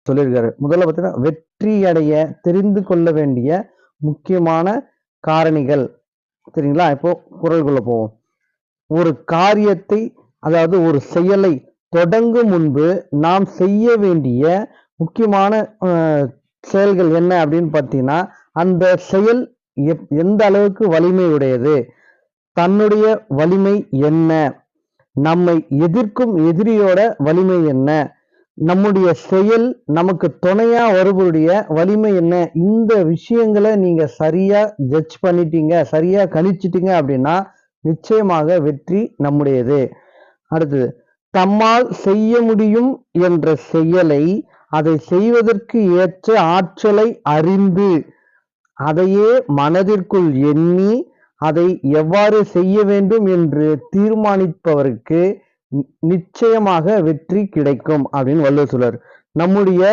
சொல்லியிருக்காரு. முதல்ல பார்த்தீங்கன்னா, வெற்றி அடைய தெரிந்து கொள்ள வேண்டிய முக்கியமான காரணிகள். சரிங்களா? இப்போ குறளுக்குள்ள போவோம். ஒரு காரியத்தை, அதாவது ஒரு செயலை தொடங்கும் முன்பு நாம் செய்ய வேண்டிய முக்கியமான செயல்கள் என்ன அப்படின்னு பார்த்தீங்கன்னா, அந்த செயல் எந்த அளவுக்கு வலிமை உடையது, தன்னுடைய வலிமை என்ன, நம்மை எதிர்க்கும் எதிரியோட வலிமை என்ன, நம்முடைய செயல் நமக்கு துணையா வருவருடைய வலிமை என்ன. இந்த விஷயங்களை நீங்க சரியா ஜட்ஜ் பண்ணிட்டீங்க, சரியா கணிச்சிட்டீங்க அப்படின்னா நிச்சயமாக வெற்றி நம்முடையது. அடுத்தது, தம்மால் செய்ய முடியும் என்ற செயலை அதை செய்வதற்கு ஏற்ற ஆற்றலை அறிந்து அதையே மனதிற்குள் எண்ணி அதை எவ்வாறு செய்ய வேண்டும் என்று தீர்மானிப்பவருக்கு நிச்சயமாக வெற்றி கிடைக்கும் அப்படின்னு வள்ளுவர் சொல்றார். நம்முடைய